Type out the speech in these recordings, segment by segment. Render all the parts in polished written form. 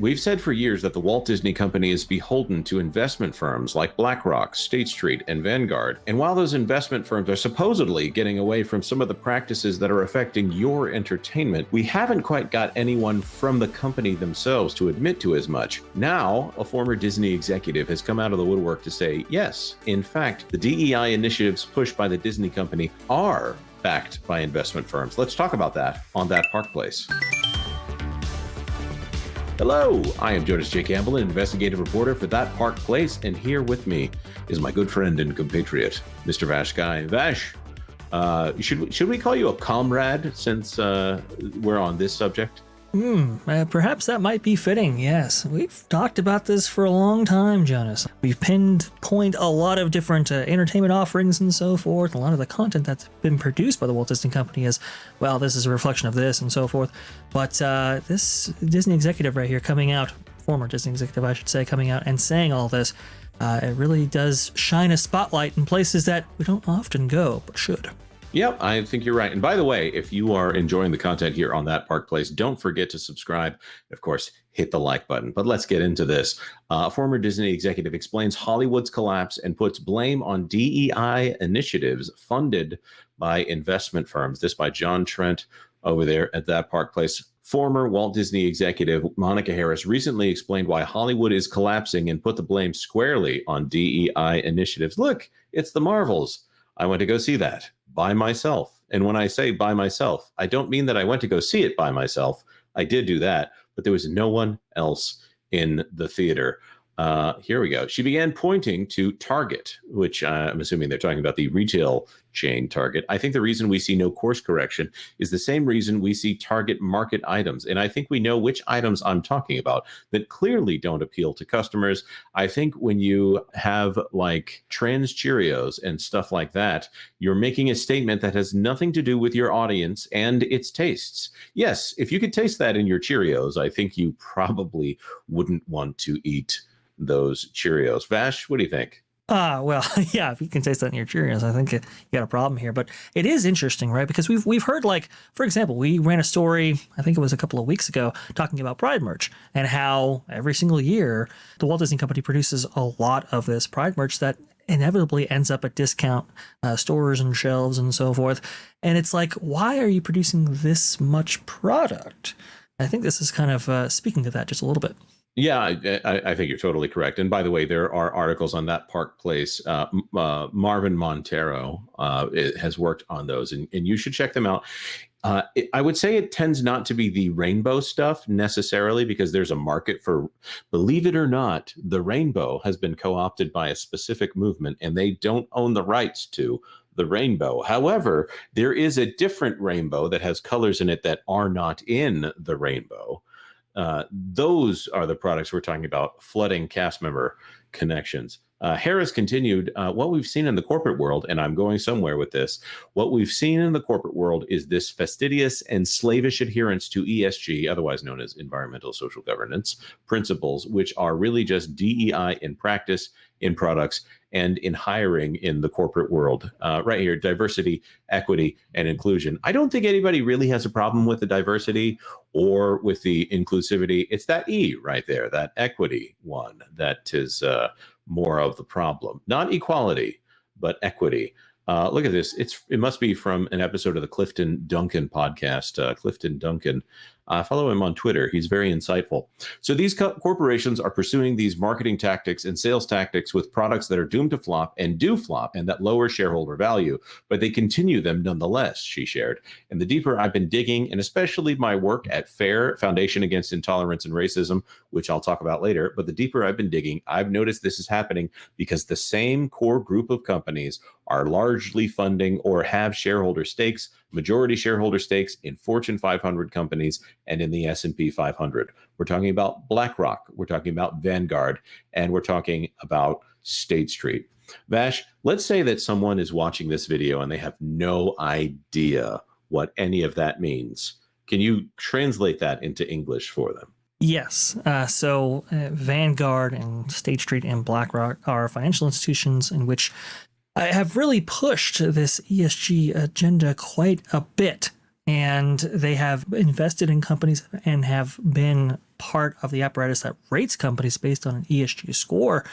We've said for years that the Walt Disney Company is beholden to investment firms like BlackRock, State Street, and Vanguard. And while those investment firms are supposedly getting away from some of the practices that are affecting your entertainment, we haven't quite got anyone from the company themselves to admit to as much. Now, a former Disney executive has come out of the woodwork to say, yes, in fact, the DEI initiatives pushed by the Disney Company are backed by investment firms. Let's talk about that on That Park Place. Hello, I am Jonas J. Campbell, an investigative reporter for That Park Place, and here with me is my good friend and compatriot, Mr. Vash Guy. Vash, should we call you a comrade since we're on this subject? Perhaps that might be fitting, yes. We've talked about this for a long time, Jonas. We've pinned point a lot of different entertainment offerings and so forth. A lot of the content that's been produced by the Walt Disney Company is, well, this is a reflection of this and so forth. But this Disney executive right here coming out, former Disney executive, I should say, coming out and saying all this, it really does shine a spotlight in places that we don't often go, but should. Yep, I think you're right. And by the way, if you are enjoying the content here on That Park Place, don't forget to subscribe. Of course, hit the like button. But let's get into this. A former Disney executive explains Hollywood's collapse and puts blame on DEI initiatives funded by investment firms. This by John Trent over there at That Park Place. Former Walt Disney executive Monica Harris recently explained why Hollywood is collapsing and put the blame squarely on DEI initiatives. Look, it's the Marvels. I went to go see that by myself. And when I say by myself, I don't mean that I went to go see it by myself. I did do that, but there was no one else in the theater. Here we go. She began pointing to Target, which I'm assuming they're talking about the retail chain Target. I think the reason we see no course correction is the same reason we see Target market items. And I think we know which items I'm talking about that clearly don't appeal to customers. I think when you have like trans Cheerios and stuff like that, you're making a statement that has nothing to do with your audience and its tastes. Yes, if you could taste that in your Cheerios, I think you probably wouldn't want to eat those Cheerios. Vash, what do you think? Well, yeah, if you can taste that in your Cheerios, I think you got a problem here. But it is interesting, right? Because we've heard, like, for example, we ran a story, I think it was a couple of weeks ago, talking about Pride merch and how every single year the Walt Disney Company produces a lot of this Pride merch that inevitably ends up at discount stores and shelves and so forth. And it's like, why are you producing this much product? I think this is kind of speaking to that just a little bit. Yeah, I think you're totally correct. And by the way, there are articles on That Park Place. Marvin Montero has worked on those, and you should check them out. I would say it tends not to be the rainbow stuff necessarily, because there's a market for, believe it or not, the rainbow has been co-opted by a specific movement, and they don't own the rights to the rainbow. However, there is a different rainbow that has colors in it that are not in the rainbow. Those are the products we're talking about, flooding cast member connections. Harris continued, what we've seen in the corporate world, and I'm going somewhere with this, what we've seen in the corporate world is this fastidious and slavish adherence to ESG, otherwise known as environmental social governance, principles, which are really just DEI in practice, in products, and in hiring in the corporate world. Right here, diversity, equity, and inclusion. I don't think anybody really has a problem with the diversity or with the inclusivity. It's that E right there, that equity one, that is more of the problem. Not equality, but equity. Look at this. It must be from an episode of the Clifton Duncan podcast. Clifton Duncan. Follow him on Twitter. He's very insightful. So these corporations are pursuing these marketing tactics and sales tactics with products that are doomed to flop and do flop and that lower shareholder value, but they continue them nonetheless, she shared. And the deeper I've been digging, and especially my work at FAIR, Foundation Against Intolerance and Racism, which I'll talk about later, but the deeper I've been digging, I've noticed this is happening because the same core group of companies are largely funding or have shareholder stakes, majority shareholder stakes in Fortune 500 companies and in the S&P 500. We're talking about BlackRock, we're talking about Vanguard, and we're talking about State Street. Vash, let's say that someone is watching this video and they have no idea what any of that means. Can you translate that into English for them? Yes. So Vanguard and State Street and BlackRock are financial institutions in which have really pushed this ESG agenda quite a bit. And they have invested in companies and have been part of the apparatus that rates companies based on an ESG score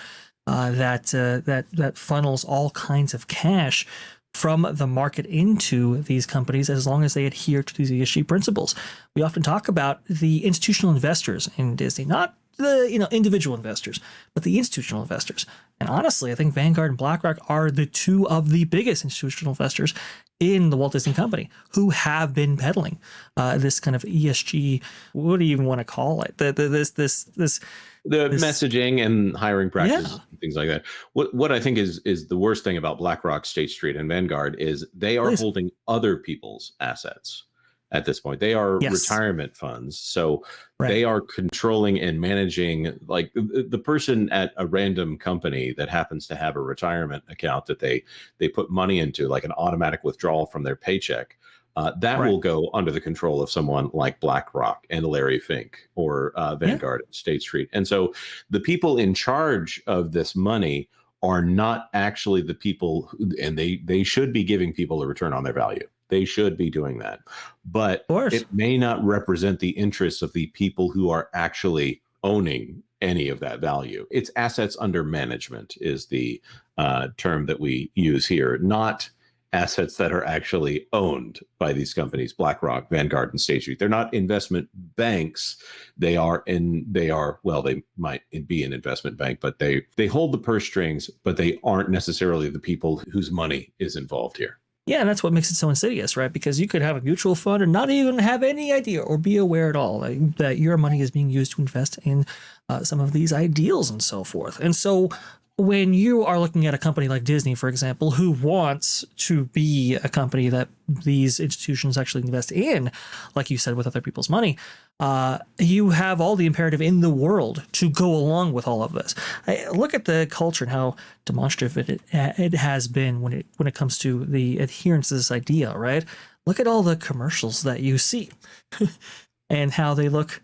that funnels all kinds of cash from the market into these companies as long as they adhere to these ESG principles. We often talk about the institutional investors in Disney, not the individual investors, but the institutional investors. And honestly, I think Vanguard and BlackRock are the two of the biggest institutional investors in the Walt Disney Company who have been peddling this kind of ESG. What do you even want to call it? This messaging and hiring practices, and things like that. What I think is the worst thing about BlackRock, State Street, and Vanguard is they are holding other people's assets at this point. They are retirement funds, so they are controlling and managing, like the person at a random company that happens to have a retirement account that they put money into, like an automatic withdrawal from their paycheck. That will go under the control of someone like BlackRock and Larry Fink or Vanguard at State Street. And so the people in charge of this money are not actually the people and they should be giving people a return on their value. They should be doing that. But it may not represent the interests of the people who are actually owning any of that value. It's assets under management is the term that we use here, not assets that are actually owned by these companies, BlackRock, Vanguard, and State Street. They're not investment banks. They might be an investment bank, but they hold the purse strings, but they aren't necessarily the people whose money is involved here. Yeah, and that's what makes it so insidious, right? Because you could have a mutual fund and not even have any idea or be aware at all that your money is being used to invest in some of these ideals and so forth. And so when you are looking at a company like Disney, for example, who wants to be a company that these institutions actually invest in, like you said, with other people's money, you have all the imperative in the world to go along with all of this. Look at the culture and how demonstrative it has been when it comes to the adherence to this idea, right? Look at all the commercials that you see and how they look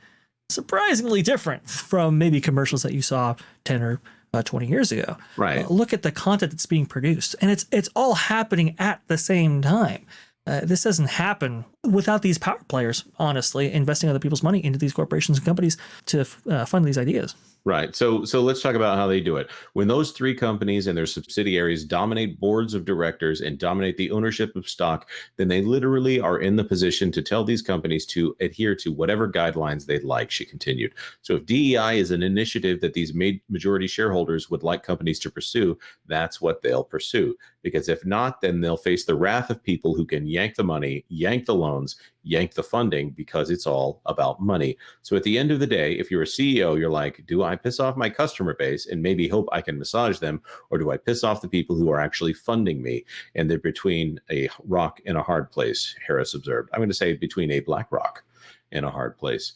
surprisingly different from maybe commercials that you saw 10 or 20 years ago. Right. Look at the content that's being produced, and it's all happening at the same time. This doesn't happen without these power players, honestly, investing other people's money into these corporations and companies to fund these ideas. Right. So let's talk about how they do it. When those three companies and their subsidiaries dominate boards of directors and dominate the ownership of stock, then they literally are in the position to tell these companies to adhere to whatever guidelines they'd like, she continued. So if DEI is an initiative that these majority shareholders would like companies to pursue, that's what they'll pursue. Because if not, then they'll face the wrath of people who can yank the money, yank the loans, yank the funding, because it's all about money. So at the end of the day, if you're a CEO, you're like, do I piss off my customer base and maybe hope I can massage them? Or do I piss off the people who are actually funding me? And they're between a rock and a hard place, Harris observed. I'm going to say between a black rock and a hard place.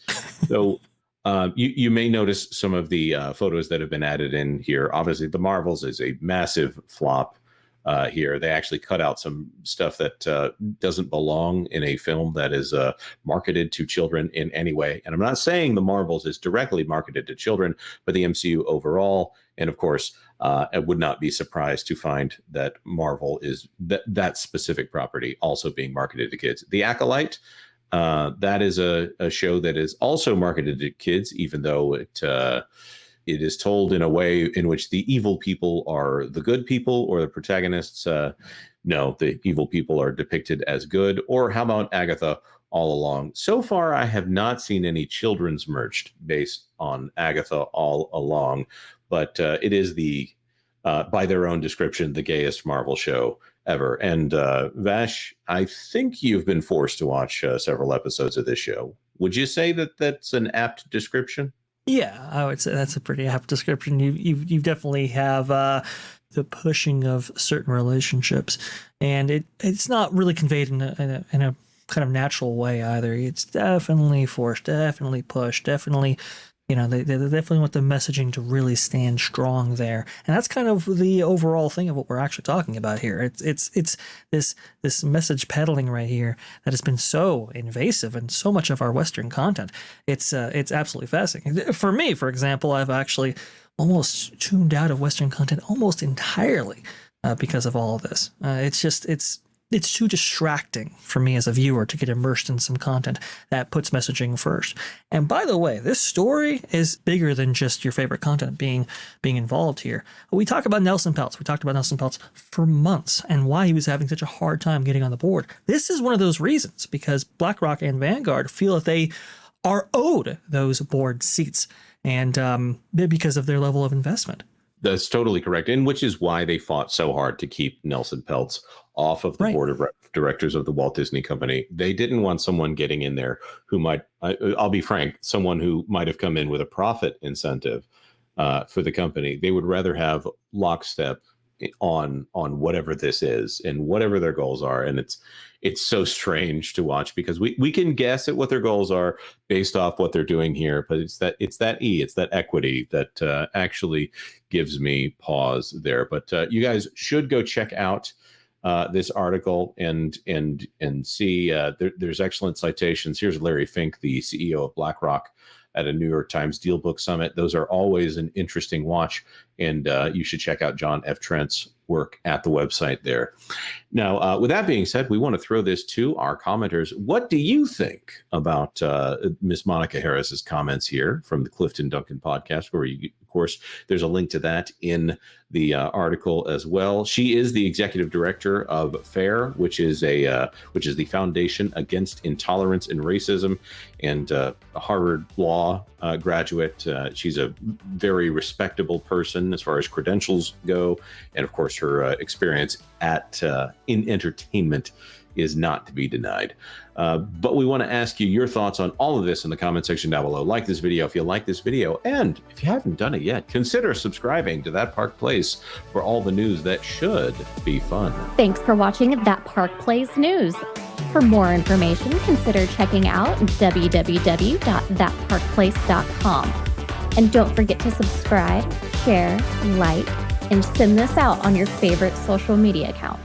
So you may notice some of the photos that have been added in here. Obviously, The Marvels is a massive flop. Here, they actually cut out some stuff that doesn't belong in a film that is marketed to children in any way. And I'm not saying The Marvels is directly marketed to children, but the MCU overall. And of course, I would not be surprised to find that Marvel is that specific property also being marketed to kids. The Acolyte, that is a show that is also marketed to kids, even though it is told in a way in which the evil people are the good people, or the protagonists. No, the evil people are depicted as good. Or how about Agatha All Along? So far, I have not seen any children's merch based on Agatha All Along, but it is by their own description, the gayest Marvel show ever. And Vash, I think you've been forced to watch several episodes of this show. Would you say that that's an apt description? Yeah, I would say that's a pretty apt description. You definitely have the pushing of certain relationships, and it's not really conveyed in a kind of natural way either. It's definitely forced, definitely pushed, definitely. They definitely want the messaging to really stand strong there, and that's kind of the overall thing of what we're actually talking about here. It's this message peddling right here that has been so invasive in so much of our Western content. It's absolutely fascinating. For me, for example, I've actually almost tuned out of Western content almost entirely because of all of this. It's it's too distracting for me as a viewer to get immersed in some content that puts messaging first. And by the way, this story is bigger than just your favorite content being involved here. We talk about Nelson Peltz. We talked about Nelson Peltz for months and why he was having such a hard time getting on the board. This is one of those reasons, because BlackRock and Vanguard feel that they are owed those board seats, and because of their level of investment. That's totally correct. And which is why they fought so hard to keep Nelson Peltz off of the board of directors of the Walt Disney Company. They didn't want someone getting in there who might, I'll be frank, someone who might have come in with a profit incentive for the company. They would rather have lockstep on whatever this is and whatever their goals are. And it's so strange to watch, because we can guess at what their goals are based off what they're doing here, but it's that equity that actually gives me pause there. But you guys should go check out this article and see there's excellent citations. Here's Larry Fink, the CEO of BlackRock, at a New York Times Deal Book Summit. Those are always an interesting watch, and you should check out John F. Trent's work at the website there. Now, with that being said, we want to throw this to our commenters. What do you think about Miss Monica Harris's comments here from the Clifton Duncan podcast, where you, of course, there's a link to that in the article as well. She is the executive director of FAIR, which is the Foundation Against Intolerance and Racism, and a Harvard Law graduate. She's a very respectable person as far as credentials go, and of course, her experience in entertainment is not to be denied. But we want to ask you your thoughts on all of this in the comment section down below. Like this video if you like this video, and if you haven't done it yet, consider subscribing to That Park Place for all the news that should be fun. Thanks for watching That Park Place News. For more information, consider checking out www.thatparkplace.com. And don't forget to subscribe, share, like, and send this out on your favorite social media accounts.